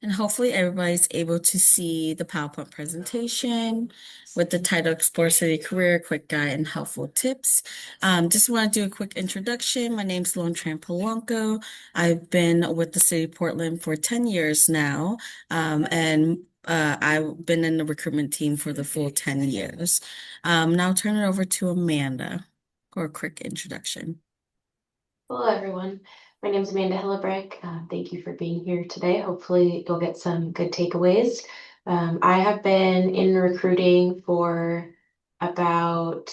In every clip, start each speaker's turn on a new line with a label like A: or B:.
A: And hopefully everybody's able to see the PowerPoint presentation with the title Explore City Career, Quick Guide and Helpful Tips. Just want to do a quick introduction. My name's Tran Palanco. I've been with the city of Portland for 10 years now, and I've been in the recruitment team for the full 10 years. Now I'll turn it over to Amanda for a quick introduction.
B: Hello, everyone. My name is Amanda Hillebrecht. Thank you for being here today. Hopefully, you'll get some good takeaways. I have been in recruiting for about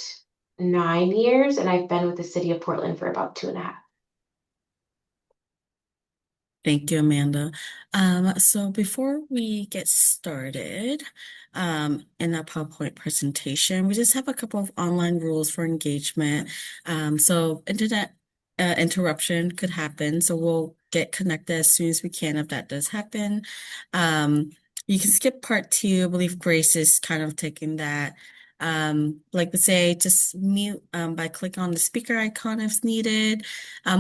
B: 9 years, and I've been with the city of Portland for about 2.5.
A: Thank you, Amanda. So before we get started in that PowerPoint presentation, we just have a couple of online rules for engagement. So internet interruption could happen, so we'll get connected as soon as we can if that does happen. You can skip part 2. I believe Grace is kind of taking that. Like we say, just mute by clicking on the speaker icon if needed.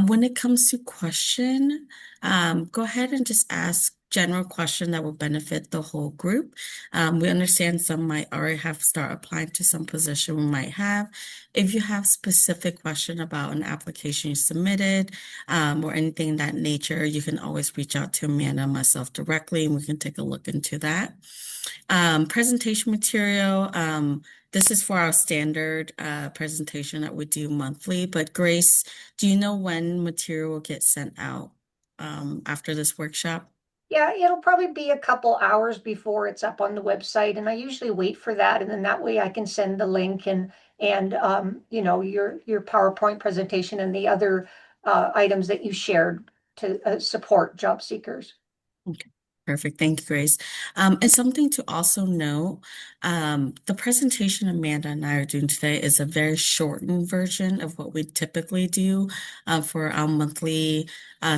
A: When it comes to question, go ahead and just ask general question that will benefit the whole group. We understand some might already have start applying to some position we might have. If you have specific question about an application you submitted, or anything in that nature, you can always reach out to Amanda and myself directly, and we can take a look into that. Presentation material, this is for our standard presentation that we do monthly, but Grace, do you know when material will get sent out after this workshop?
C: Yeah, it'll probably be a couple hours before it's up on the website, and I usually wait for that, and then that way I can send the link and you know, your PowerPoint presentation and the other items that you shared to support job seekers.
A: Okay. Perfect. Thank you, Grace. And something to also note, the presentation Amanda and I are doing today is a very shortened version of what we typically do for our monthly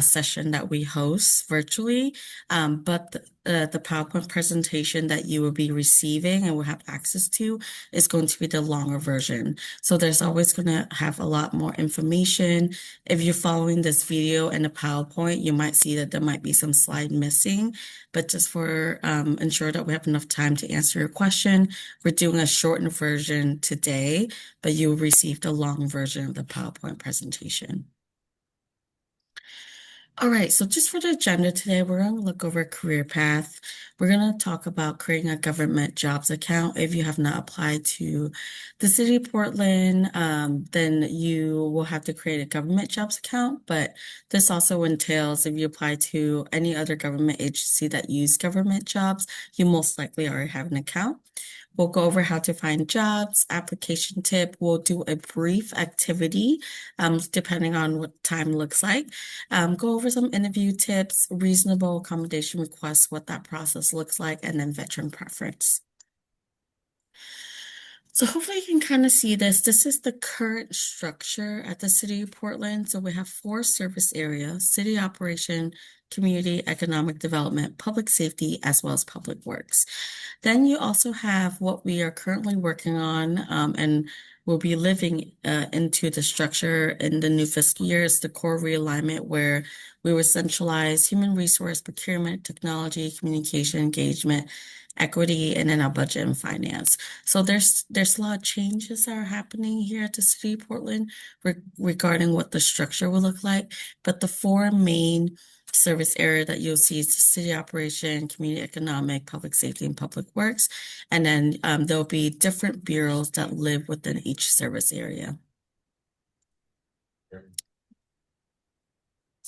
A: session that we host virtually. But the PowerPoint presentation that you will be receiving and will have access to is going to be the longer version. So there's always going to have a lot more information. If you're following this video and the PowerPoint, you might see that there might be some slide missing, but just for ensure that we have enough time to answer your question, we're doing a shortened version today, but you will receive the long version of the PowerPoint presentation. All right, so just for the agenda today, we're going to look over career path. We're going to talk about creating a government jobs account. If you have not applied to the city of Portland, then you will have to create a government jobs account. But this also entails if you apply to any other government agency that use government jobs, you most likely already have an account. We'll go over how to find jobs, application tip. We'll do a brief activity, depending on what time looks like. Go over some interview tips, reasonable accommodation requests, what that process looks like, and then veteran preference. So hopefully you can kind of see this. This is the current structure at the City of Portland. So we have 4 service areas: city operation, community, economic development, public safety, as well as public works. Then you also have what we are currently working on, and we'll be living into the structure in the new fiscal year. Is the core realignment, where we will centralize human resource, procurement, technology, communication, engagement, equity, and then our budget and finance. So there's a lot of changes that are happening here at the City of Portland regarding what the structure will look like. But the 4 main service area that you'll see is the city operation, community economic, public safety, and public works. And then there'll be different bureaus that live within each service area.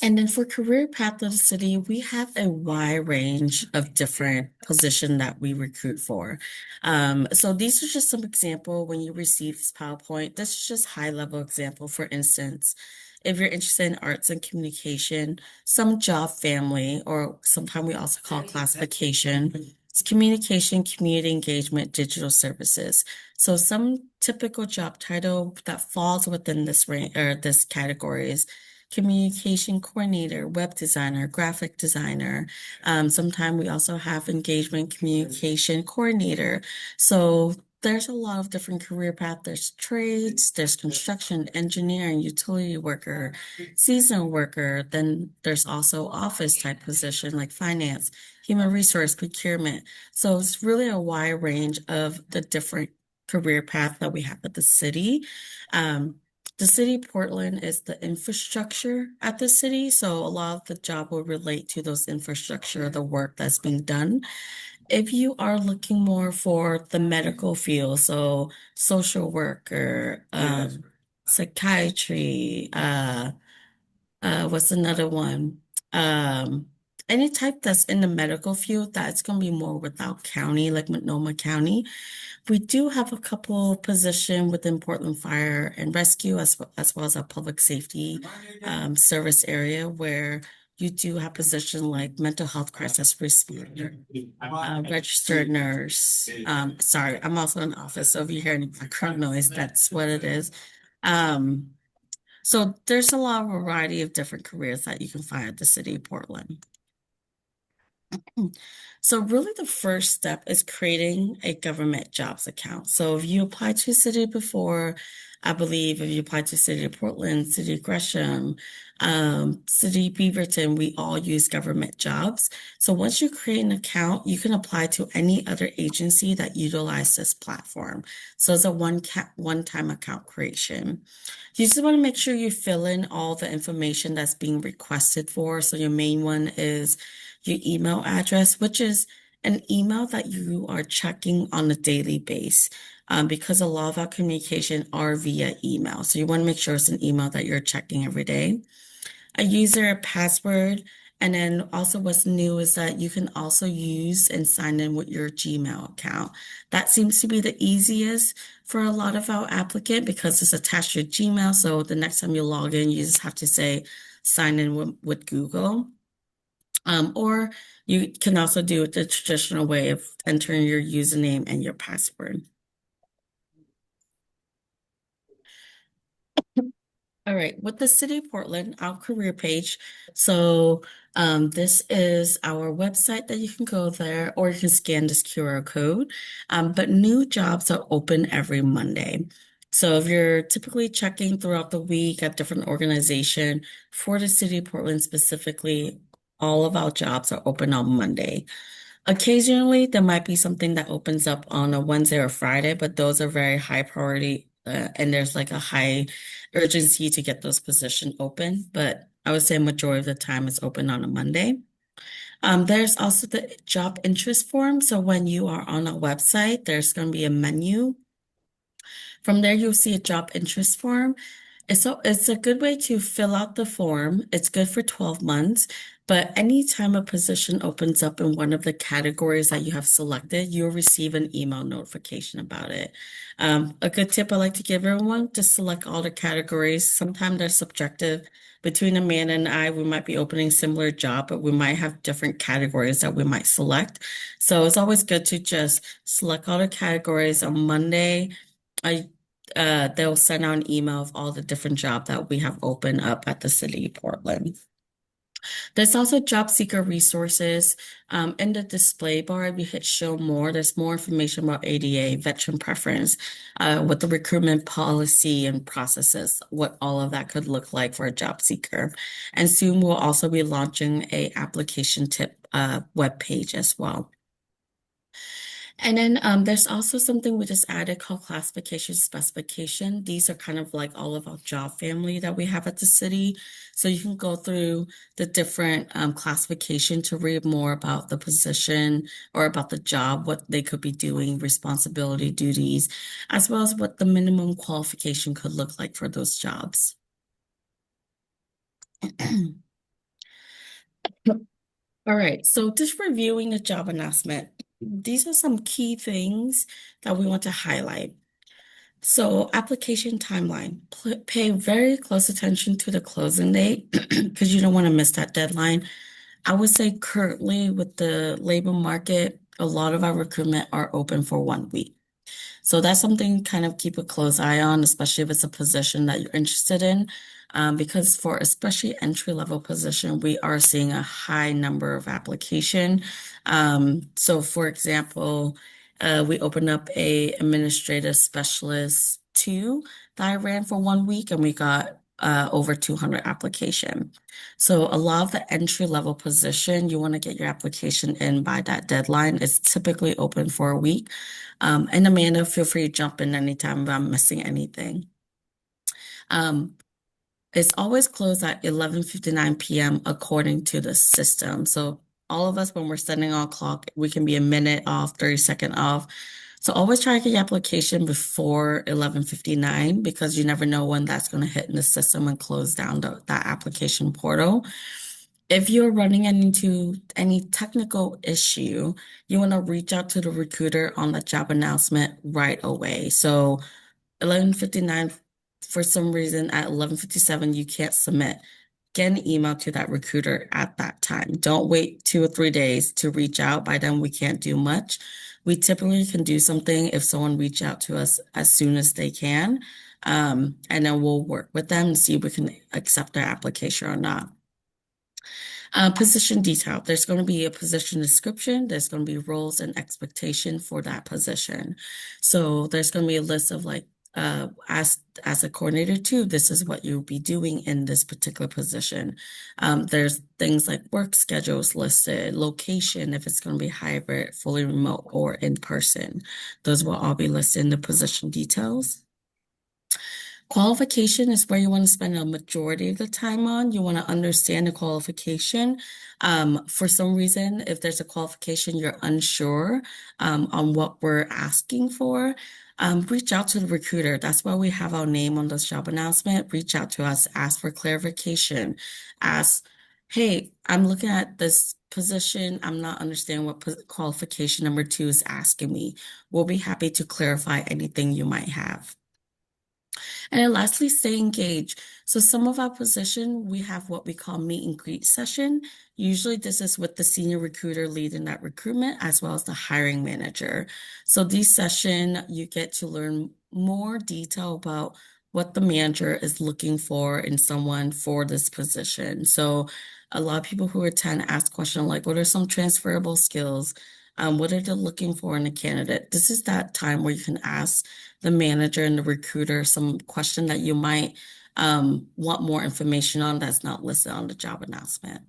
A: And then for career path of the city, we have a wide range of different positions that we recruit for. So these are just some example when you receive this PowerPoint. This is just high level example. For instance, if you're interested in arts and communication, some job family, or sometimes we also call classification, it's communication, community engagement, digital services. So some typical job title that falls within this range or this category is communication coordinator, web designer, graphic designer. Sometimes we also have engagement communication coordinator. So there's a lot of different career paths. There's trades, there's construction, engineering, utility worker, seasonal worker. Then there's also office type position like finance, human resource, procurement. So it's really a wide range of the different career path that we have at the city. Um, the city of Portland is the infrastructure at the city, so a lot of the job will relate to those infrastructure, the work that's being done. If you are looking more for the medical field, so social worker, psychiatry, what's another one? Um, any type that's in the medical field, that's going to be more without county, like Multnomah County. We do have a couple position within Portland Fire and Rescue as well as a public safety service area where you do have position like mental health crisis responder, registered nurse. Sorry, I'm also in the office, so if you hear any background noise, that's what it is. Um, so there's a lot of variety of different careers that you can find at the city of Portland. So really the first step is creating a government jobs account. So if you applied to a city before, I believe if you applied to City of Portland, City of Gresham, City of Beaverton, we all use government jobs. So once you create an account, you can apply to any other agency that utilize this platform. So it's a one-time account creation. You just want to make sure you fill in all the information that's being requested for. So your main one is your email address, which is an email that you are checking on a daily basis, because a lot of our communication are via email. So you want to make sure it's an email that you're checking every day. A user, a password, and then also what's new is that you can also use and sign in with your Gmail account. That seems to be the easiest for a lot of our applicant because it's attached to your Gmail. So the next time you log in, you just have to say sign in with Google. Or you can also do it the traditional way of entering your username and your password. All right, with the City of Portland, our career page. So this is our website that you can go there, or you can scan this QR code. But new jobs are open every Monday. So if you're typically checking throughout the week at different organization, for the City of Portland specifically, all of our jobs are open on Monday. Occasionally, there might be something that opens up on a Wednesday or Friday, but those are very high priority, and there's like a high urgency to get those positions open. But I would say majority of the time it's open on a Monday. There's also the job interest form. So when you are on a website, there's going to be a menu. From there, you'll see a job interest form. It's a good way to fill out the form. It's good for 12 months, but anytime a position opens up in one of the categories that you have selected, you'll receive an email notification about it. A good tip I like to give everyone, to select all the categories. Sometimes they're subjective. Between Amanda and I, we might be opening similar job, but we might have different categories that we might select. So it's always good to just select all the categories on Monday. They'll send out an email of all the different jobs that we have open up at the City of Portland. There's also job seeker resources. In the display bar, if you hit show more, there's more information about ADA, veteran preference, what the recruitment policy and processes, what all of that could look like for a job seeker. And soon we'll also be launching a application tip web page as well. And then there's also something we just added called classification specification. These are kind of like all of our job family that we have at the city. So you can go through the different classification to read more about the position or about the job, what they could be doing, responsibility, duties, as well as what the minimum qualification could look like for those jobs. All right, so just reviewing the job announcement. These are some key things that we want to highlight. So application timeline, pay very close attention to the closing date because you don't want to miss that deadline. I would say currently with the labor market, a lot of our recruitment are open for 1 week. So that's something kind of keep a close eye on, especially if it's a position that you're interested in. Because for especially entry-level position, we are seeing a high number of application. So for example, We opened up a administrative specialist too that I ran for 1 week, and we got over 200 application. So a lot of the entry level position, you want to get your application in by that deadline. It's typically open for a week. And Amanda, feel free to jump in anytime if I'm missing anything. Um, it's always closed at 11:59 p.m. according to the system. So all of us, when we're setting our clock, we can be a minute off, 30-second off. So always try to get your application before 11:59 because you never know when that's going to hit in the system and close down that application portal. If you're running into any technical issue, you want to reach out to the recruiter on the job announcement right away. So 11:59, for some reason at 11:57 you can't submit. Get an email to that recruiter at that time. Don't wait 2 or 3 days to reach out. By then we can't do much. We typically can do something if someone reach out to us as soon as they can. And then we'll work with them and see if we can accept their application or not. Position detail. There's going to be a position description. There's going to be roles and expectation for that position. So there's going to be a list of like, as a coordinator too, this is what you'll be doing in this particular position. There's things like work schedules listed, location, if it's going to be hybrid, fully remote, or in person. Those will all be listed in the position details. Qualification is where you want to spend a majority of the time on. You want to understand the qualification. For some reason, if there's a qualification you're unsure on what we're asking for, reach out to the recruiter. That's why we have our name on this job announcement. Reach out to us, ask for clarification, ask, hey, I'm looking at this position. I'm not understanding what qualification number 2 is asking me. We'll be happy to clarify anything you might have. And then lastly, stay engaged. So some of our position, we have what we call meet and greet session. Usually this is with the senior recruiter leading that recruitment as well as the hiring manager. So these session, you get to learn more detail about what the manager is looking for in someone for this position. So a lot of people who attend ask questions like, what are some transferable skills? What are they looking for in a candidate? This is that time where you can ask the manager and the recruiter some question that you might want more information on that's not listed on the job announcement.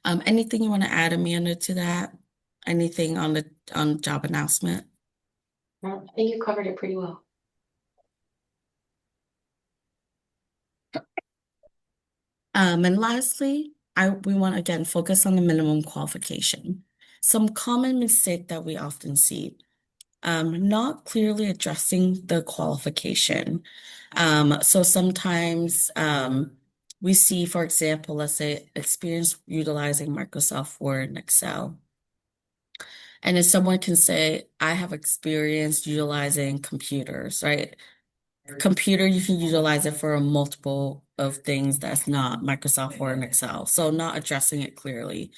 A: Anything you want to add, Amanda, to that? Anything on the job announcement?
B: I think you covered it pretty well.
A: And lastly, we want to again focus on the minimum qualification. Some common mistake that we often see. Not clearly addressing the qualification. So sometimes we see, for example, let's say experience utilizing Microsoft Word and Excel. And then someone can say, I have experience utilizing computers, right? Computer, you can utilize it for a multiple of things that's not Microsoft Word and Excel. So not addressing it clearly.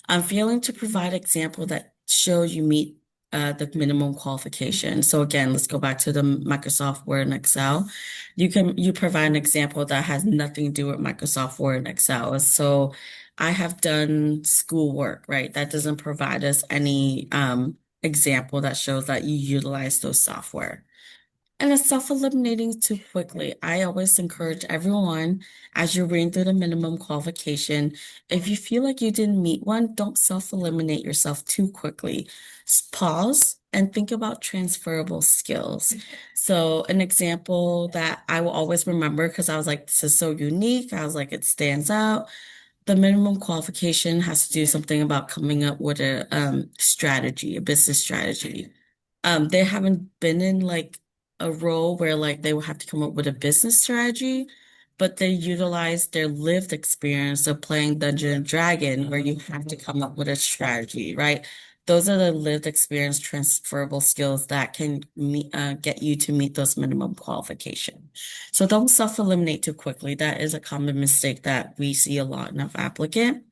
A: I'm failing to provide example that shows you meet the minimum qualification. So again, let's go back to the Microsoft Word and Excel. You provide an example that has nothing to do with Microsoft Word and Excel. So I have done schoolwork, right? That doesn't provide us any example that shows that you utilize those software. And it's self-eliminating too quickly. I always encourage everyone, as you're reading through the minimum qualification, if you feel like you didn't meet one, don't self-eliminate yourself too quickly. Pause and think about transferable skills. So an example that I will always remember because I was like, this is so unique. I was like, it stands out. The minimum qualification has to do something about coming up with a strategy, a business strategy. They haven't been in like a role where like they will have to come up with a business strategy, but they utilize their lived experience of playing Dungeon and Dragon, where you have to come up with a strategy, right? Those are the lived experience transferable skills that can get you to meet those minimum qualifications. So don't self-eliminate too quickly. That is a common mistake that we see a lot in our applicant.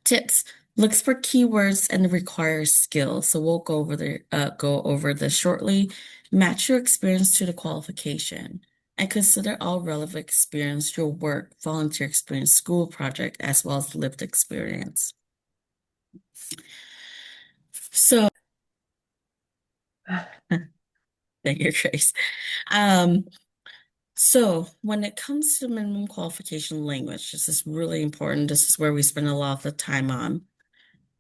A: Tips. Looks for keywords and requires skills. So we'll go over this shortly. Match your experience to the qualification and consider all relevant experience, your work, volunteer experience, school project, as well as lived experience. So Thank you, Grace. Um, so when it comes to minimum qualification language, this is really important. This is where we spend a lot of the time on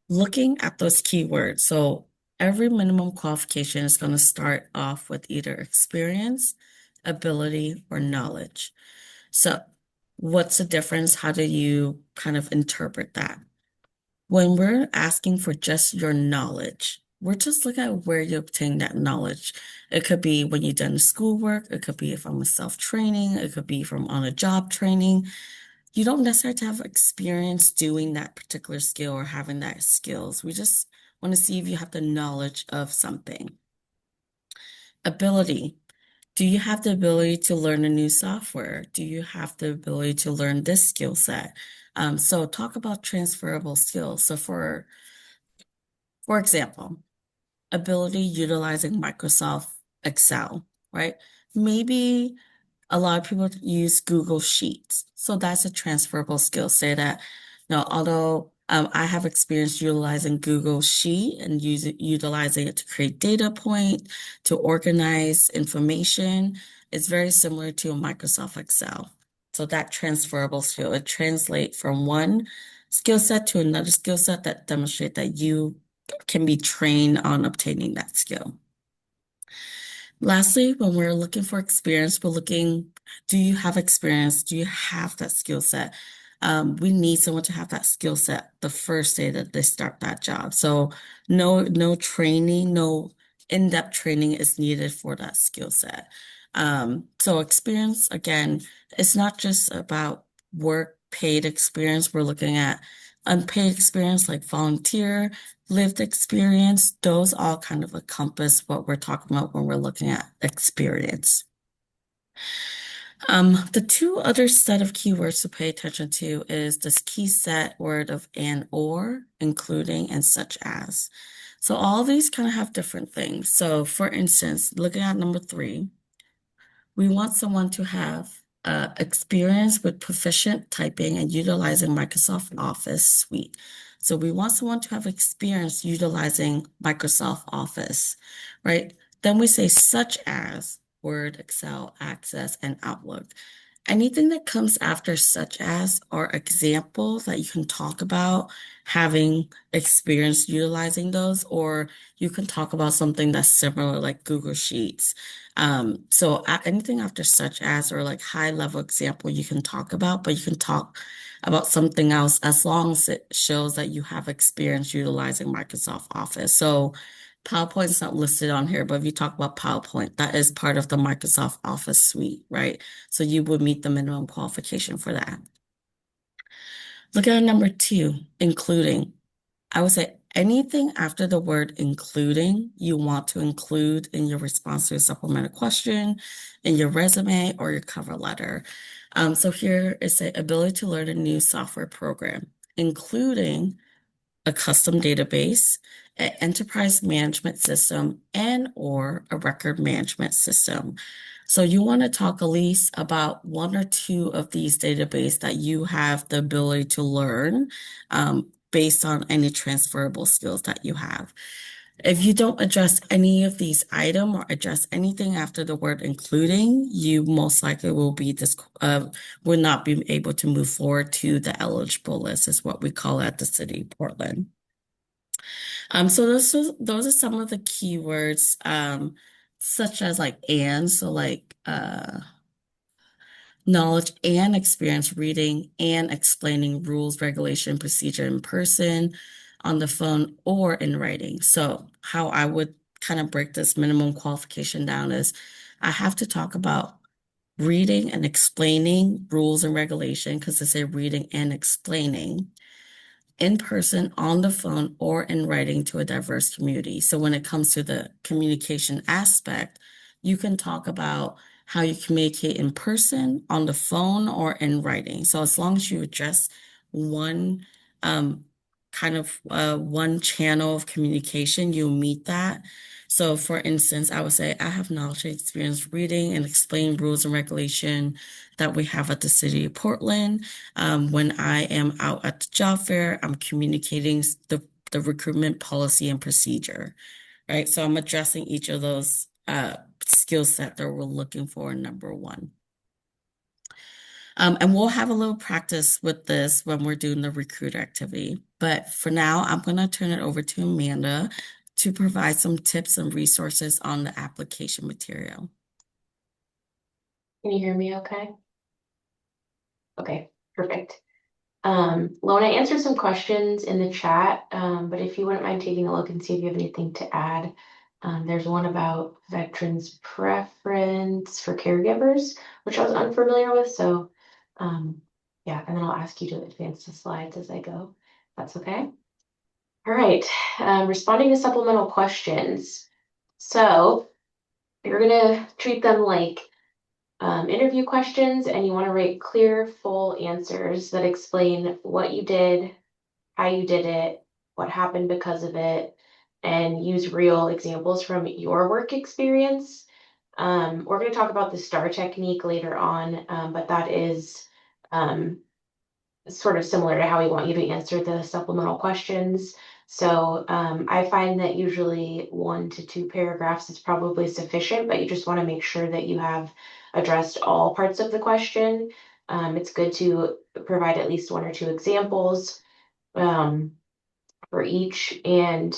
A: looking at those keywords. So every minimum qualification is going to start off with either experience, ability, or knowledge. So what's the difference? How do you kind of interpret that? When we're asking for just your knowledge, we're just looking at where you obtain that knowledge. It could be when you've done the schoolwork, it could be from a self-training, it could be from on a job training. You don't necessarily have to have experience doing that particular skill or having that skills. We just want to see if you have the knowledge of something. Ability. Do you have the ability to learn a new software? Do you have the ability to learn this skill set? So talk about transferable skills. So for example, ability utilizing Microsoft Excel, right? Maybe a lot of people use Google Sheets. So that's a transferable skill. Say that, although I have experience utilizing Google Sheet and utilizing it to create data point, to organize information, it's very similar to a Microsoft Excel. So that transferable skill, it translates from one skill set to another skill set that demonstrate that you can be trained on obtaining that skill. Lastly, when we're looking for experience, we're looking, do you have experience? Do you have that skill set? We need someone to have that skill set the first day that they start that job. So no training, no in-depth training is needed for that skill set. So experience, again, it's not just about work paid experience. We're looking at unpaid experience like volunteer, lived experience. Those all kind of encompass what we're talking about when we're looking at experience. The two other set of keywords to pay attention to is this key set word of and or, including, and such as. So all these kind of have different things. So for instance, looking at number 3, we want someone to have experience with proficient typing and utilizing Microsoft Office suite. So we want someone to have experience utilizing Microsoft Office, right? Then we say such as Word, Excel, Access, and Outlook. Anything that comes after such as are examples that you can talk about having experience utilizing those, or you can talk about something that's similar like Google Sheets. So anything after such as or like high level example you can talk about, but you can talk about something else as long as it shows that you have experience utilizing Microsoft Office. So PowerPoint's not listed on here, but if you talk about PowerPoint, that is part of the Microsoft Office suite, right? So you would meet the minimum qualification for that. Look at number 2, including. I would say anything after the word including you want to include in your response to a supplemental question, in your resume, or your cover letter. So here is the ability to learn a new software program, including a custom database, an enterprise management system, and or a record management system. So you want to talk at least about 1 or 2 of these databases that you have the ability to learn based on any transferable skills that you have. If you don't address any of these items or address anything after the word including, you most likely will not be able to move forward to the eligible list, is what we call it at the City of Portland. So those are some of the keywords, such as like and, so like knowledge and experience reading and explaining rules, regulation, procedure in person, on the phone, or in writing. So how I would kind of break this minimum qualification down is I have to talk about reading and explaining rules and regulation, because they say reading and explaining in person, on the phone, or in writing to a diverse community. So when it comes to the communication aspect, you can talk about how you communicate in person, on the phone, or in writing. So as long as you address one one channel of communication, you'll meet that. So for instance, I would say I have knowledge and experience reading and explaining rules and regulation that we have at the City of Portland. When I am out at the job fair, I'm communicating the recruitment policy and procedure, right? So I'm addressing each of those skill set that we're looking for in number one. And we'll have a little practice with this when we're doing the recruit activity. But for now, I'm going to turn it over to Amanda to provide some tips and resources on the application material.
B: Can you hear me okay? Okay, perfect. Lona answered some questions in the chat, but if you wouldn't mind taking a look and see if you have anything to add. There's one about veterans' preference for caregivers, which I was unfamiliar with, so yeah, and then I'll ask you to advance the slides as I go. That's okay. All right, responding to supplemental questions. So you're gonna treat them like interview questions, and you want to write clear, full answers that explain what you did, how you did it, what happened because of it, and use real examples from your work experience. We're going to talk about the STAR technique later on, but that is sort of similar to how we want you to answer the supplemental questions. So I find that usually 1 to 2 paragraphs is probably sufficient, but you just want to make sure that you have addressed all parts of the question. It's good to provide at least 1 or 2 examples for each, and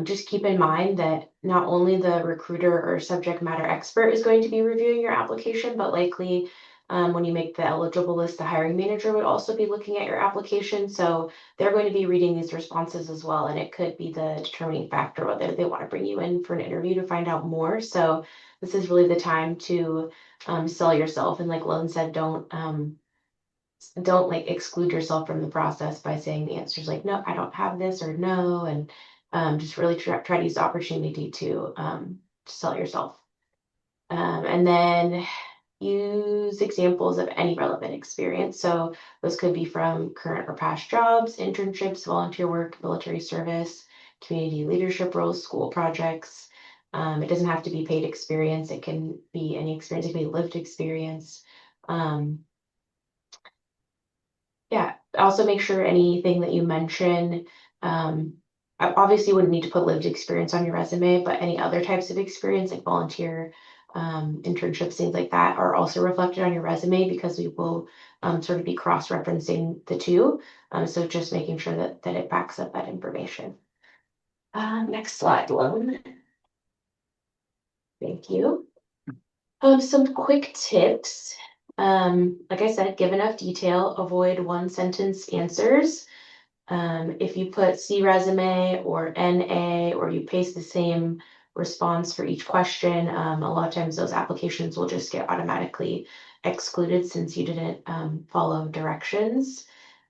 B: just keep in mind that not only the recruiter or subject matter expert is going to be reviewing your application, but likely when you make the eligible list, the hiring manager would also be looking at your application. So they're going to be reading these responses as well, and it could be the determining factor whether they want to bring you in for an interview to find out more. So this is really the time to sell yourself. And like Lone said, don't like exclude yourself from the process by saying the answers like, no, I don't have this, or no, and just really try to use the opportunity to sell yourself. And then use examples of any relevant experience. So those could be from current or past jobs, internships, volunteer work, military service, community leadership roles, school projects. It doesn't have to be paid experience. It can be any experience. It can be lived experience. Yeah, also make sure anything that you mention, I obviously wouldn't need to put lived experience on your resume, but any other types of experience like volunteer, internships, things like that are also reflected on your resume, because we will sort of be cross-referencing the two. So just making sure that it backs up that information. Next slide, Lone. Thank you. Some quick tips. Like I said, give enough detail, avoid 1-sentence answers. If you put C resume or NA, or you paste the same response for each question, a lot of times those applications will just get automatically excluded since you didn't follow directions.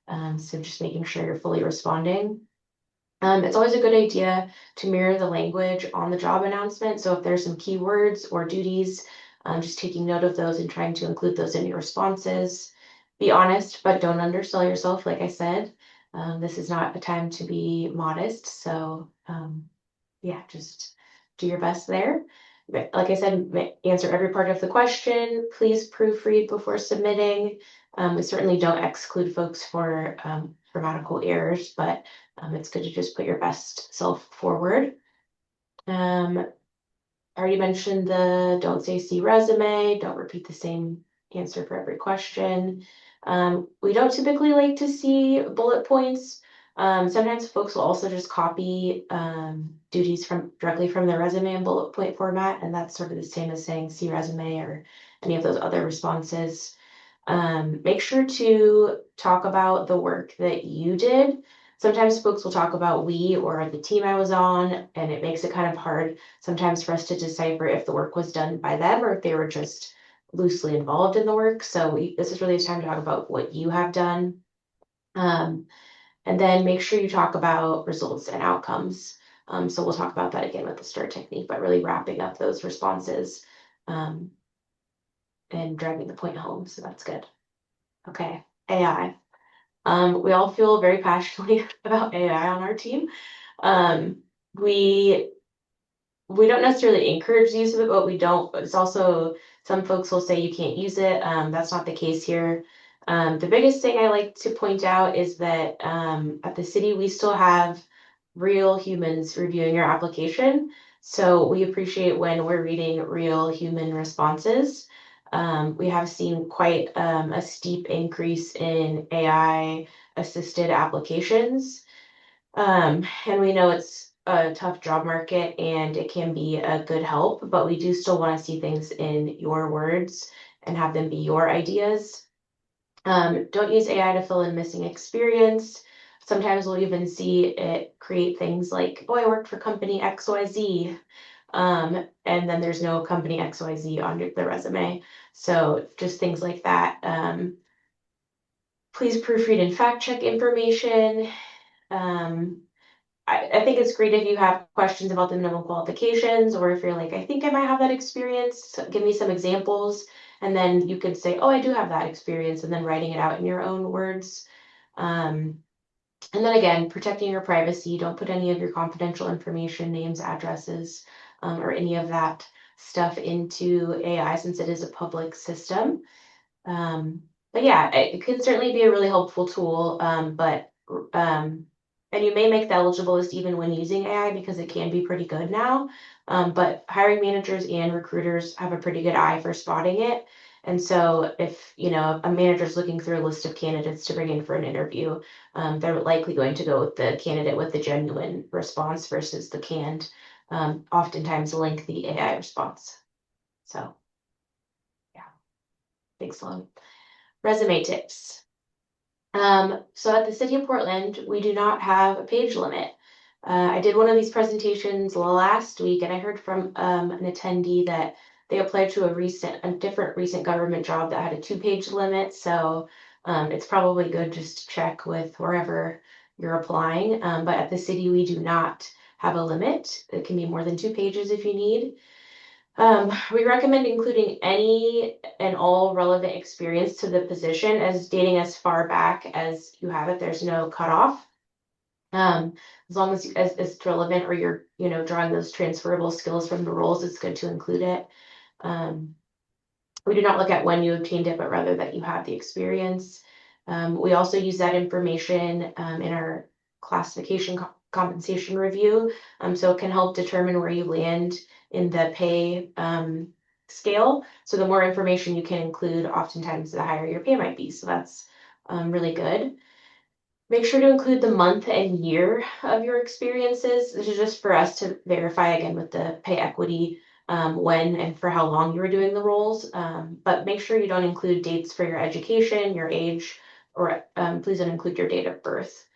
B: So just making sure you're fully responding. It's always a good idea to mirror the language on the job announcement. So if there's some keywords or duties, just taking note of those and trying to include those in your responses. Be honest, but don't undersell yourself, like I said. This is not a time to be modest. So yeah, just do your best there. Like I said, answer every part of the question. Please proofread before submitting. We certainly don't exclude folks for grammatical errors, but it's good to just put your best self forward. I already mentioned the don't say C resume, don't repeat the same answer for every question. We don't typically like to see bullet points. Sometimes folks will also just copy duties directly from their resume in bullet point format, and that's sort of the same as saying C resume or any of those other responses. Make sure to talk about the work that you did. Sometimes folks will talk about we or the team I was on, and it makes it kind of hard sometimes for us to decipher if the work was done by them or if they were just loosely involved in the work. So this is really a time to talk about what you have done. And then make sure you talk about results and outcomes. So we'll talk about that again with the STAR technique, but really wrapping up those responses and driving the point home. So that's good. Okay, AI. We all feel very passionately about AI on our team. We don't necessarily encourage the use of it, but we don't. It's also, some folks will say you can't use it. That's not the case here. The biggest thing I like to point out is that at the city, we still have real humans reviewing your application. So we appreciate when we're reading real human responses. We have seen quite a steep increase in AI assisted applications. And we know it's a tough job market and it can be a good help, but we do still want to see things in your words and have them be your ideas. Don't use AI to fill in missing experience. Sometimes we'll even see it create things like, oh, I worked for company XYZ. And then there's no company XYZ on the resume. So just things like that. Please proofread and fact check information. Um, I think it's great if you have questions about the minimum qualifications, or if you're like, I think I might have that experience, so give me some examples. And then you could say, oh, I do have that experience, and then writing it out in your own words. And then again, protecting your privacy. Don't put any of your confidential information, names, addresses, or any of that stuff into AI since it is a public system. But yeah, it can certainly be a really helpful tool, and you may make the eligible list even when using AI because it can be pretty good now. But hiring managers and recruiters have a pretty good eye for spotting it. And so if, a manager's looking through a list of candidates to bring in for an interview, they're likely going to go with the candidate with the genuine response versus the canned, oftentimes lengthy AI response. So yeah, thanks, Sloan. Resume tips. So at the City of Portland, we do not have a page limit. I did one of these presentations last week and I heard from an attendee that they applied to a different recent government job that had a 2-page limit. So it's probably good just to check with wherever you're applying. But at the city, we do not have a limit. It can be more than 2 pages if you need. We recommend including any and all relevant experience to the position as dating as far back as you have it. There's no cutoff. As long as it's relevant or you're, drawing those transferable skills from the roles, it's good to include it. We do not look at when you obtained it, but rather that you have the experience. We also use that information in our classification compensation review. So it can help determine where you land in the pay scale. So the more information you can include, oftentimes the higher your pay might be. So that's really good. Make sure to include the month and year of your experiences. This is just for us to verify again with the pay equity when and for how long you were doing the roles. But make sure you don't include dates for your education, your age, or please don't include your date of birth.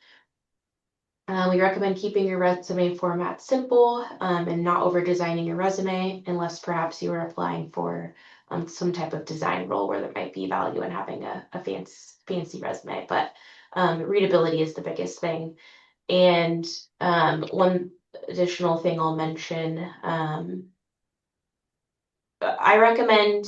B: We recommend keeping your resume format simple and not over designing your resume unless perhaps you are applying for some type of design role where there might be value in having a fancy resume. But readability is the biggest thing. And one additional thing I'll mention, I recommend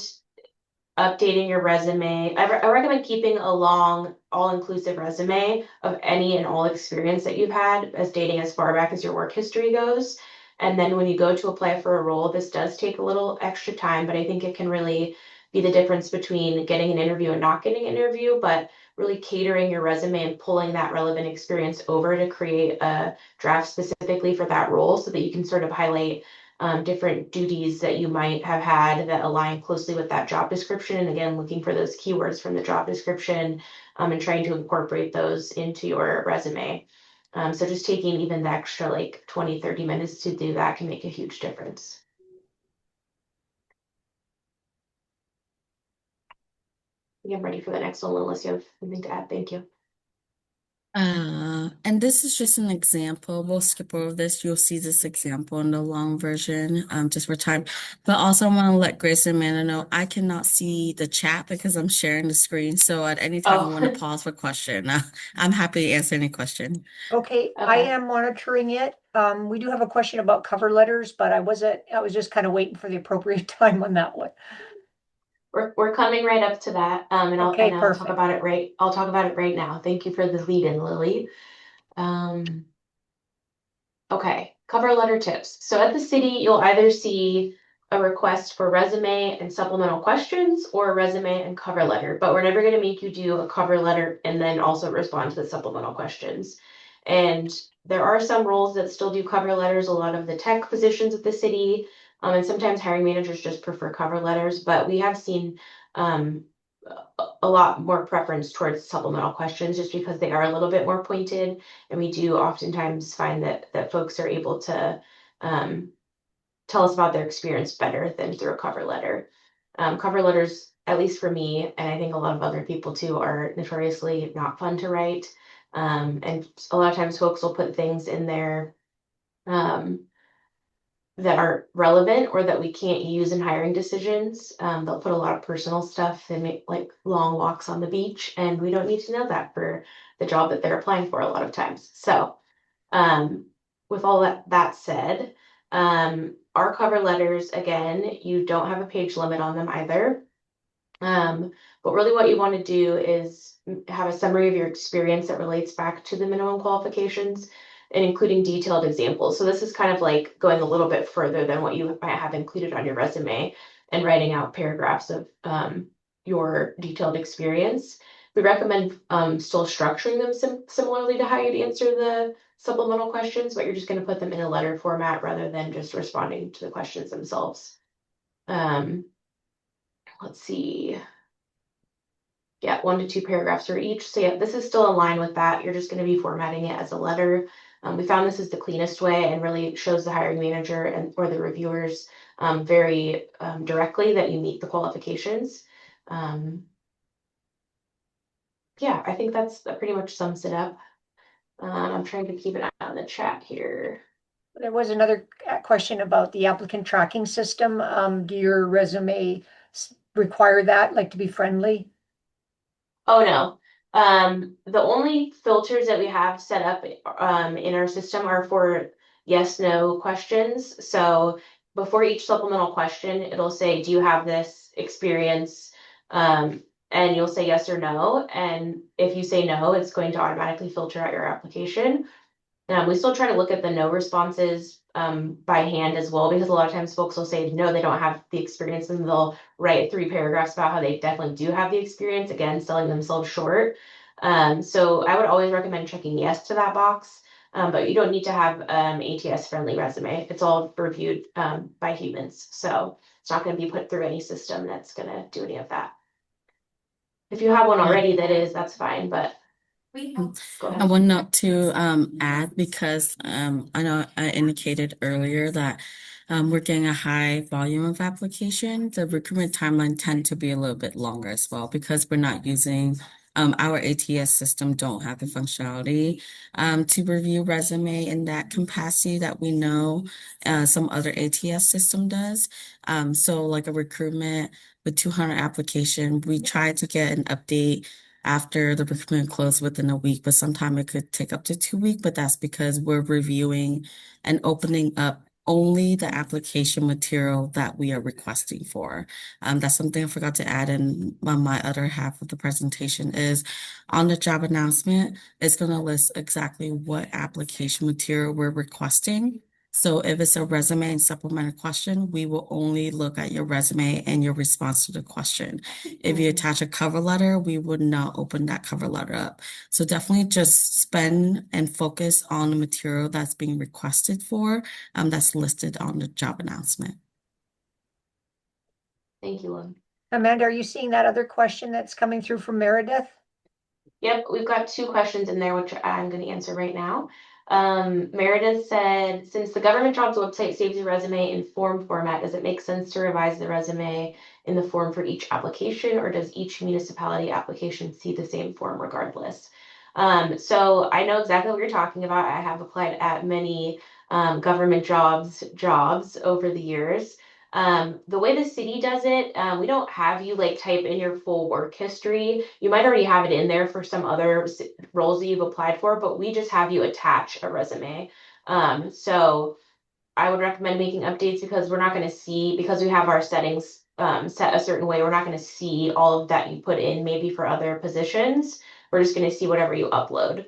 B: updating your resume. I recommend keeping a long, all-inclusive resume of any and all experience that you've had as dating as far back as your work history goes. And then when you go to apply for a role, this does take a little extra time, but I think it can really be the difference between getting an interview and not getting an interview, but really catering your resume and pulling that relevant experience over to create a draft specifically for that role so that you can sort of highlight different duties that you might have had that align closely with that job description. And again, looking for those keywords from the job description and trying to incorporate those into your resume. So just taking even the extra like 20-30 minutes to do that can make a huge difference. I'm ready for the next one unless you have anything to add. Thank you.
A: And this is just an example. We'll skip over this. You'll see this example in the long version, just for time. But also I want to let Grace and Amanda know I cannot see the chat because I'm sharing the screen. So at any time I want to pause for question. I'm happy to answer any question.
C: Okay, I am monitoring it. We do have a question about cover letters, but I was just kind of waiting for the appropriate time on that one.
B: We're coming right up to that, and I'll talk about it right. I'll talk about it right now. Thank you for the lead in, Lily. Okay, cover letter tips. So at the city, you'll either see a request for resume and supplemental questions or a resume and cover letter, but we're never going to make you do a cover letter and then also respond to the supplemental questions. And there are some roles that still do cover letters, a lot of the tech positions at the city, and sometimes hiring managers just prefer cover letters, but we have seen a lot more preference towards supplemental questions just because they are a little bit more pointed, and we do oftentimes find that folks are able to tell us about their experience better than through a cover letter. Cover letters, at least for me, and I think a lot of other people too, are notoriously not fun to write. And a lot of times folks will put things in there that aren't relevant or that we can't use in hiring decisions. They'll put a lot of personal stuff and make like long walks on the beach, and we don't need to know that for the job that they're applying for a lot of times. So, with all that said, our cover letters, again, you don't have a page limit on them either. But really what you want to do is have a summary of your experience that relates back to the minimum qualifications and including detailed examples. So this is kind of like going a little bit further than what you might have included on your resume and writing out paragraphs of your detailed experience. We recommend still structuring them similarly to how you'd answer the supplemental questions, but you're just going to put them in a letter format rather than just responding to the questions themselves. Let's see. Yeah, 1 to 2 paragraphs for each. So yeah, this is still in line with that. You're just going to be formatting it as a letter. We found this is the cleanest way and really shows the hiring manager and or the reviewers very directly that you meet the qualifications. Yeah, I think that pretty much sums it up. I'm trying to keep it out on the chat here.
C: There was another question about the applicant tracking system. Do your resume require that, like to be friendly?
B: Oh no. The only filters that we have set up in our system are for yes, no questions. So before each supplemental question, it'll say, do you have this experience? And you'll say yes or no. And if you say no, it's going to automatically filter out your application. We still try to look at the no responses by hand as well, because a lot of times folks will say no, they don't have the experience, and they'll write 3 paragraphs about how they definitely do have the experience, again, selling themselves short. So I would always recommend checking yes to that box, but you don't need to have ATS friendly resume. It's all reviewed by humans, so it's not going to be put through any system that's going to do any of that. If you have one already, that's fine, but go
A: I
B: ahead.
A: want not to add because I know I indicated earlier that we're getting a high volume of application. The recruitment timeline tend to be a little bit longer as well because we're not using our ATS system don't have the functionality to review resume in that capacity that we know some other ATS system does. So like a recruitment with 200 application, we try to get an update after the recruitment closed within a week, but sometimes it could take up to 2 weeks, but that's because we're reviewing and opening up only the application material that we are requesting for. That's something I forgot to add in my other half of the presentation is on the job announcement, it's going to list exactly what application material we're requesting. So if it's a resume and supplemental question, we will only look at your resume and your response to the question. If you attach a cover letter, we would not open that cover letter up. So definitely just spend and focus on the material that's being requested for, that's listed on the job announcement.
B: Thank you, Lynn.
C: Amanda, are you seeing that other question that's coming through from Meredith?
B: Yep, we've got 2 questions in there, which I'm going to answer right now. Meredith said, since the government jobs website saves your resume in form format, does it make sense to revise the resume in the form for each application, or does each municipality application see the same form regardless? So I know exactly what you're talking about. I have applied at many government jobs over the years. The way the city does it, we don't have you like type in your full work history. You might already have it in there for some other roles that you've applied for, but we just have you attach a resume. So I would recommend making updates because we're not going to see, because we have our settings set a certain way, we're not going to see all of that you put in maybe for other positions. We're just going to see whatever you upload.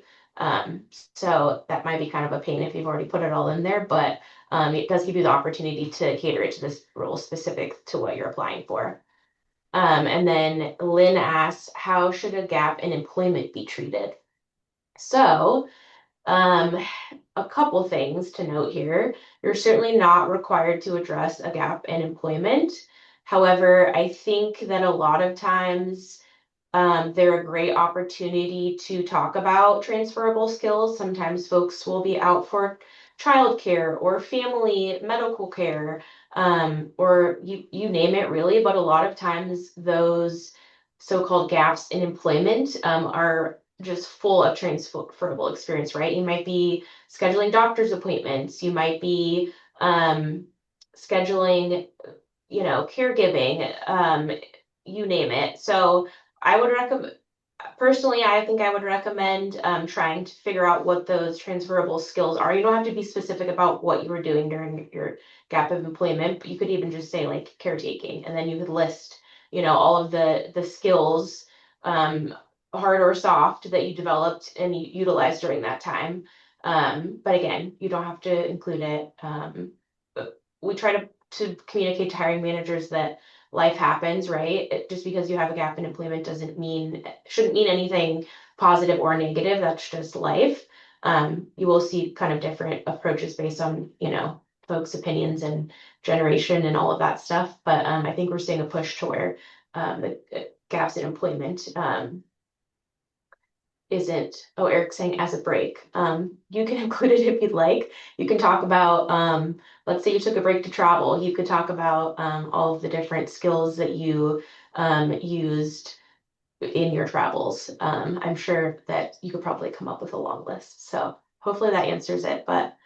B: So that might be kind of a pain if you've already put it all in there, but it does give you the opportunity to cater it to this role specific to what you're applying for. And then Lynn asks, how should a gap in employment be treated? So Um, a couple things to note here. You're certainly not required to address a gap in employment. However, I think that a lot of times they're a great opportunity to talk about transferable skills. Sometimes folks will be out for childcare or family medical care, or you name it really. But a lot of times those so-called gaps in employment are just full of transferable experience, right? You might be scheduling doctor's appointments. You might be scheduling, caregiving, you name it. So I would recommend, personally, I think I would recommend trying to figure out what those transferable skills are. You don't have to be specific about what you were doing during your gap of employment, but you could even just say like caretaking, and then you could list, all of the skills, um, hard or soft, that you developed and you utilized during that time. But again, you don't have to include it. But we try to communicate to hiring managers that life happens, right? Just because you have a gap in employment shouldn't mean anything positive or negative. That's just life. You will see kind of different approaches based on, folks' opinions and generation and all of that stuff. But I think we're seeing a push to where the gaps in employment isn't, oh, Eric's saying as a break. You can include it if you'd like. You can talk about, let's say you took a break to travel. You could talk about all of the different skills that you used in your travels. I'm sure that you could probably come up with a long list. So hopefully that answers it. But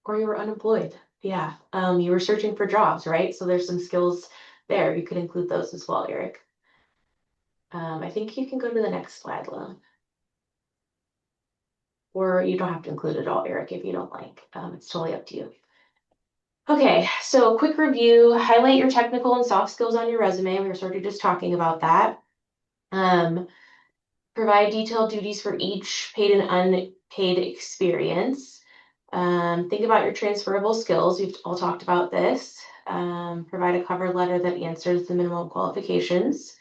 B: or you were unemployed. Yeah. You were searching for jobs, right? So there's some skills there. You could include those as well, Eric. I think you can go to the next slide, Lo. Or you don't have to include it all, Eric, if you don't like. It's totally up to you. Okay, so quick review, highlight your technical and soft skills on your resume. We were sort of just talking about that. Provide detailed duties for each paid and unpaid experience. Think about your transferable skills. We've all talked about this. Provide a cover letter that answers the minimum qualifications.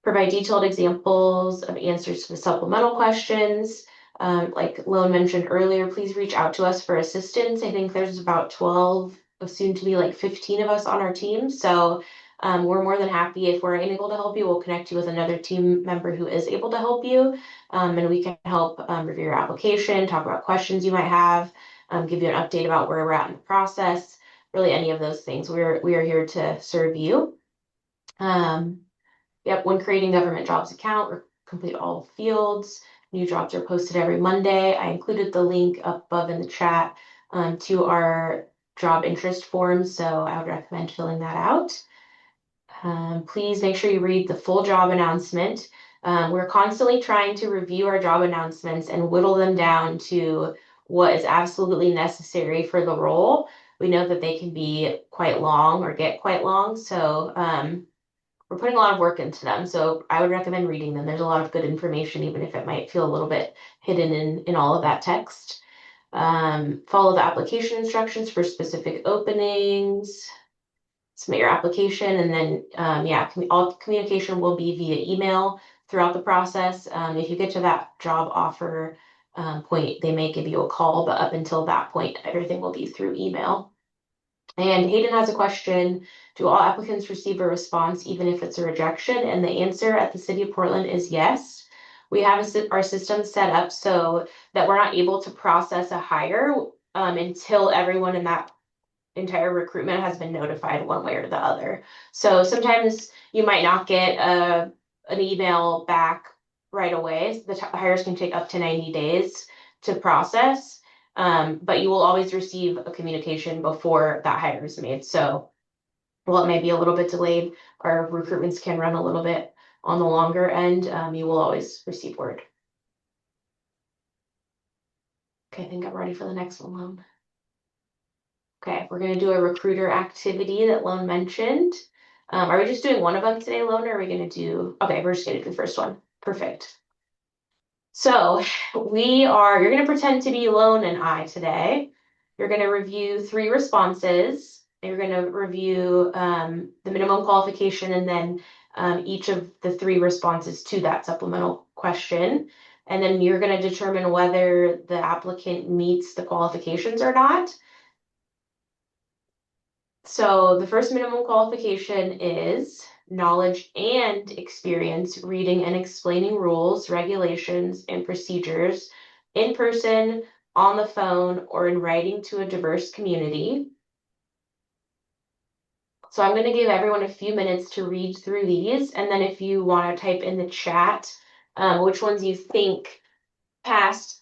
B: Provide detailed examples of answers to the supplemental questions. Like Lone mentioned earlier, please reach out to us for assistance. I think there's about 12, soon to be like 15 of us on our team. So we're more than happy. If we're unable to help you, we'll connect you with another team member who is able to help you. And we can help review your application, talk about questions you might have, give you an update about where we're at in the process, really any of those things. We are here to serve you. Yep, when creating government jobs account, complete all fields. New jobs are posted every Monday. I included the link up above in the chat to our job interest form, so I would recommend filling that out. Please make sure you read the full job announcement. We're constantly trying to review our job announcements and whittle them down to what is absolutely necessary for the role. We know that they can be quite long or get quite long, so we're putting a lot of work into them. So I would recommend reading them. There's a lot of good information, even if it might feel a little bit hidden in all of that text. Follow the application instructions for specific openings. Submit your application, and then all communication will be via email throughout the process. If you get to that job offer point, they may give you a call, but up until that point, everything will be through email. And Hayden has a question. Do all applicants receive a response even if it's a rejection? And the answer at the City of Portland is yes. We have our system set up so that we're not able to process a hire until everyone in that entire recruitment has been notified one way or the other. So sometimes you might not get an email back right away. The hires can take up to 90 days to process. But you will always receive a communication before that hire is made. So while it may be a little bit delayed, our recruitments can run a little bit on the longer end. You will always receive word. Okay, I think I'm ready for the next one, Lone. Okay, we're gonna do a recruiter activity that Lone mentioned. Are we just doing one of them today, Lone, or are we gonna do, okay, we're just gonna do the first one. Perfect. So you're going to pretend to be Lone and I today. You're going to review 3 responses. You're going to review the minimum qualification and then each of the 3 responses to that supplemental question. and then you're going to determine whether the applicant meets the qualifications or not. So the first minimum qualification is knowledge and experience reading and explaining rules, regulations, and procedures in person, on the phone, or in writing to a diverse community. So I'm going to give everyone a few minutes to read through these, and then if you want to type in the chat which ones you think passed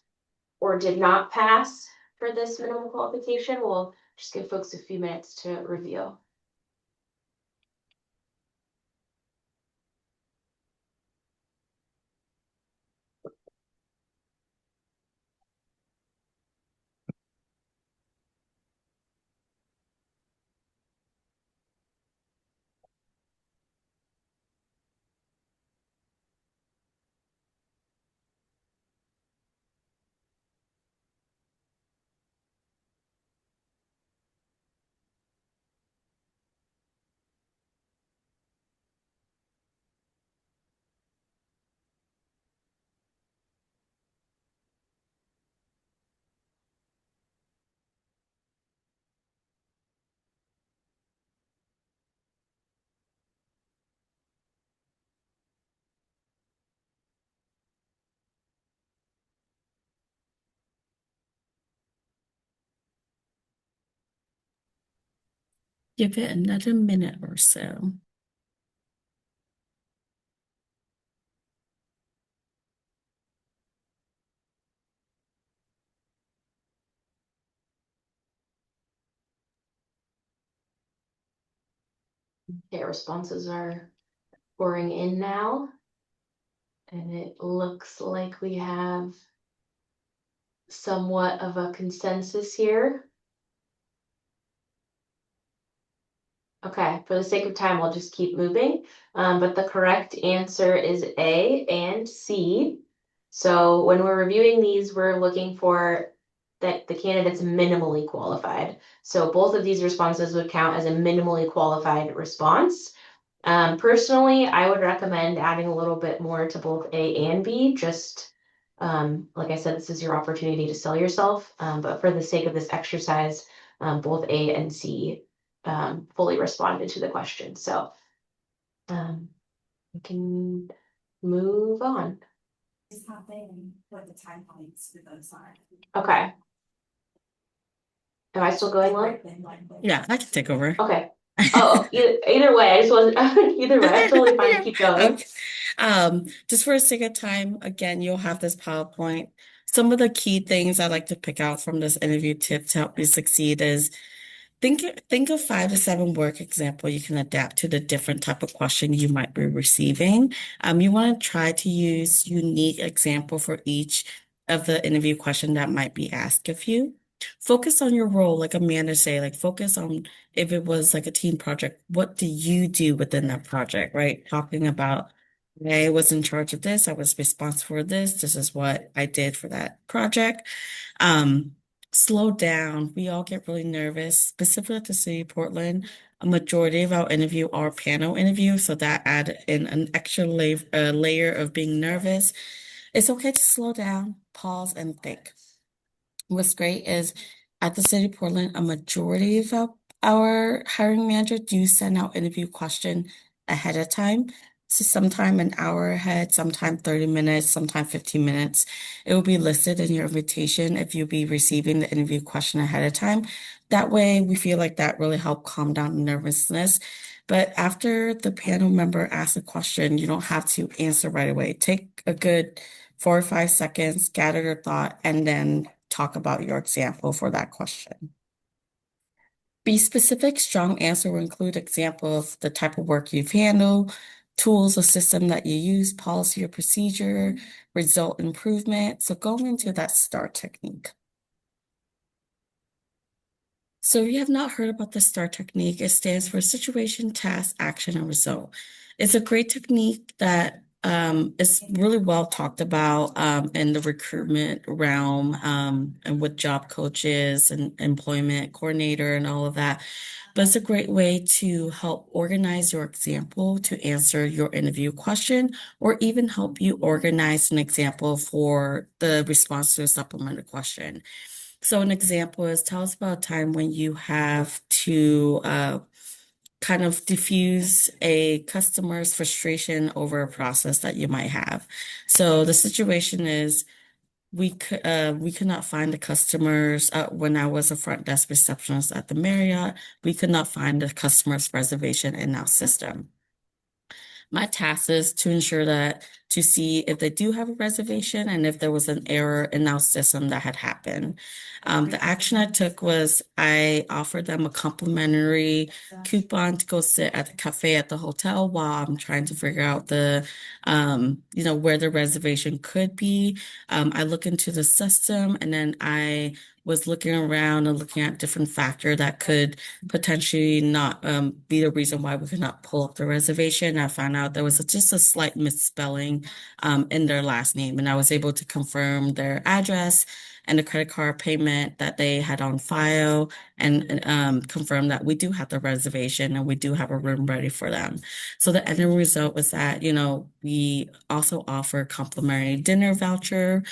B: or did not pass for this minimum qualification, we'll just give folks a few minutes to review.
A: Give it another minute or so.
B: Okay, responses are pouring in now. And it looks like we have somewhat of a consensus here. Okay, for the sake of time, we'll just keep moving. But the correct answer is A and C. So when we're reviewing these, we're looking for that the candidate's minimally qualified. So both of these responses would count as a minimally qualified response. Personally, I would recommend adding a little bit more to both A and B, just like I said, this is your opportunity to sell yourself. But for the sake of this exercise, both A and C fully responded to the question. So we can move on.
D: Just hop in what the time points for those are.
B: Okay. Am I still going well?
A: Yeah, I can take over.
B: Okay. Oh, either way, I just wasn't, either way, I'm totally fine to keep going.
A: Okay. Just for the sake of time, again, you'll have this PowerPoint. Some of the key things I like to pick out from this interview tip to help you succeed is think of 5 to 7 work example you can adapt to the different type of question you might be receiving. You want to try to use unique example for each of the interview question that might be asked of you. Focus on your role, like Amanda say, like focus on if it was like a team project, what do you do within that project, right? Talking about I was in charge of this, I was responsible for this is what I did for that project. Um, Slow down. We all get really nervous, specifically at the city of Portland. A majority of our interview are panel interviews, so that add in an extra layer of being nervous. It's okay to slow down, pause, and think. What's great is at the city of Portland, a majority of our hiring manager do send out interview question ahead of time. So sometime an hour ahead, sometime 30 minutes, sometime 15 minutes. It will be listed in your invitation if you'll be receiving the interview question ahead of time. That way we feel like that really helped calm down nervousness. But after the panel member asks a question, you don't have to answer right away. Take a good 4 or 5 seconds, gather your thought, and then talk about your example for that question. Be specific. Strong answer will include example of the type of work you've handled, tools or system that you use, policy or procedure, result improvement. So go into that STAR technique. So if you have not heard about the STAR technique, it stands for situation, task, action, and result. It's a great technique that it's really well talked about in the recruitment realm and with job coaches and employment coordinator and all of that. But it's a great way to help organize your example to answer your interview question, or even help you organize an example for the response to a supplemental question. So an example is, tell us about a time when you have to kind of diffuse a customer's frustration over a process that you might have. So the situation is, we could not find the customers when I was a front desk receptionist at the Marriott. We could not find the customer's reservation in our system. My task is to ensure that to see if they do have a reservation and if there was an error in our system that had happened. The action I took was I offered them a complimentary coupon to go sit at the cafe at the hotel while I'm trying to figure out where the reservation could be. I look into the system, and then I was looking around and looking at different factors that could potentially not be the reason why we could not pull up the reservation. I found out there was just a slight misspelling in their last name, and I was able to confirm their address and the credit card payment that they had on file, and confirm that we do have the reservation and we do have a room ready for them. So the end result was that, we also offer complimentary dinner voucher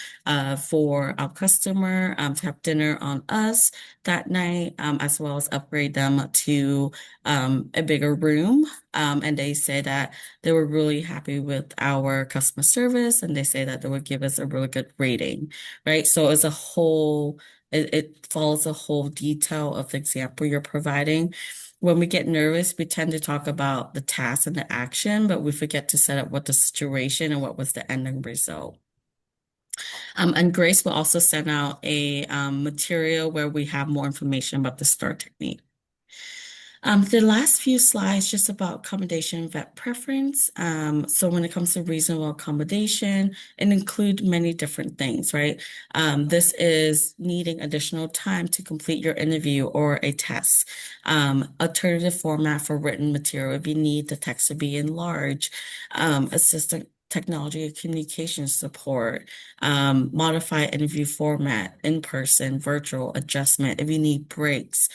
A: for our customer to have dinner on us that night, as well as upgrade them to a bigger room. And they say that they were really happy with our customer service, and they say that they would give us a really good rating, right? So as a whole, it follows a whole detail of the example you're providing. When we get nervous, we tend to talk about the task and the action, but we forget to set up what the situation and what was the ending result. And Grace will also send out a material where we have more information about the STAR technique. The last few slides just about accommodation vet preference. So when it comes to reasonable accommodation, it includes many different things, right? This is needing additional time to complete your interview or a test. Alternative format for written material if you need the text to be enlarged. Assistant technology and communication support, modify interview format, in-person, virtual adjustment, if you need breaks.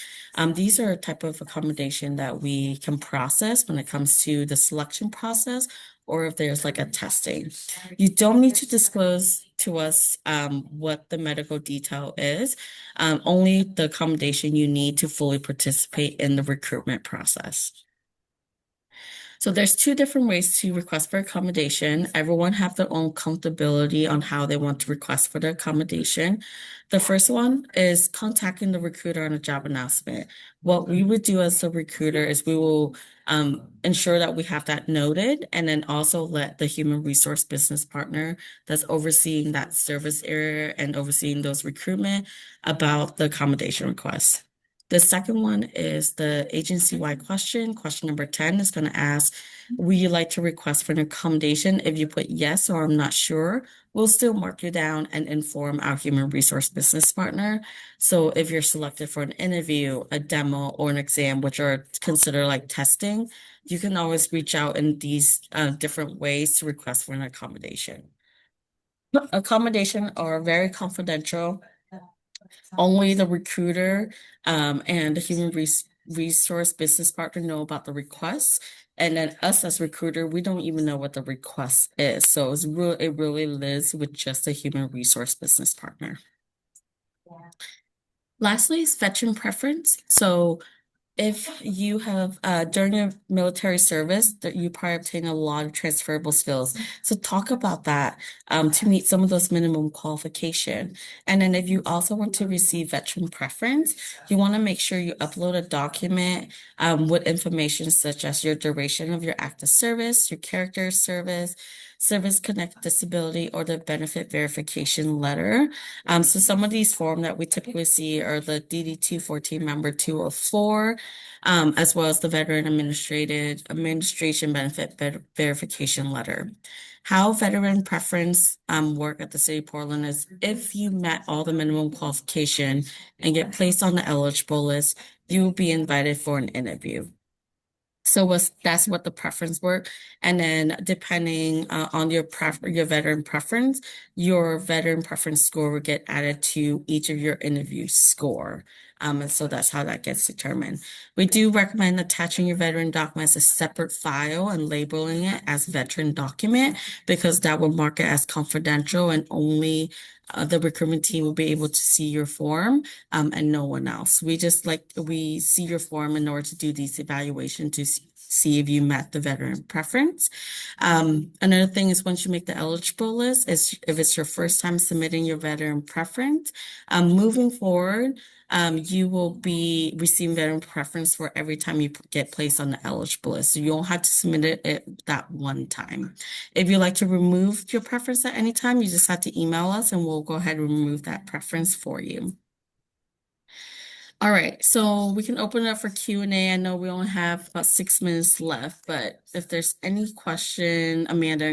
A: These are a type of accommodation that we can process when it comes to the selection process, or if there's like a testing. You don't need to disclose to us what the medical detail is, only the accommodation you need to fully participate in the recruitment process. So there's two different ways to request for accommodation. Everyone have their own comfortability on how they want to request for the accommodation. The first one is contacting the recruiter on a job announcement. What we would do as a recruiter is we will ensure that we have that noted, and then also let the human resource business partner that's overseeing that service area and overseeing those recruitment about the accommodation request. The second one is the agency-wide question. Question number 10 is going to ask, would you like to request for an accommodation? If you put yes or I'm not sure, we'll still mark you down and inform our human resource business partner. So if you're selected for an interview, a demo, or an exam, which are considered like testing, you can always reach out in these different ways to request for an accommodation. Accommodation are very confidential. Only the recruiter and the human resource business partner know about the request. And then us as recruiter, we don't even know what the request is. So it really lives with just a human resource business partner. Yeah. Lastly is veteran preference. So if you have during your military service, that you probably obtain a lot of transferable skills. So talk about that to meet some of those minimum qualification. And then if you also want to receive veteran preference, you want to make sure you upload a document with information such as your duration of your active service, your character of service, service-connected disability, or the benefit verification letter. So some of these forms that we typically see are the DD 214 member 204, as well as the veteran administration benefit verification letter. How veteran preference work at the City of Portland is if you met all the minimum qualification and get placed on the eligible list, you will be invited for an interview. So that's what the preference were. And then depending on your veteran preference, your veteran preference score will get added to each of your interview score. And so that's how that gets determined. We do recommend attaching your veteran document as a separate file and labeling it as veteran document because that will mark it as confidential and only the recruitment team will be able to see your form and no one else. We see your form in order to do these evaluations to see if you met the veteran preference. Another thing is once you make the eligible list, is if it's your first time submitting your veteran preference, moving forward, you will be receiving veteran preference for every time you get placed on the eligible list. So you don't have to submit it that one time. If you'd like to remove your preference at any time, you just have to email us and we'll go ahead and remove that preference for you. All right, so we can open it up for Q&A. I know we only have about 6 minutes left, but if there's any question, Amanda and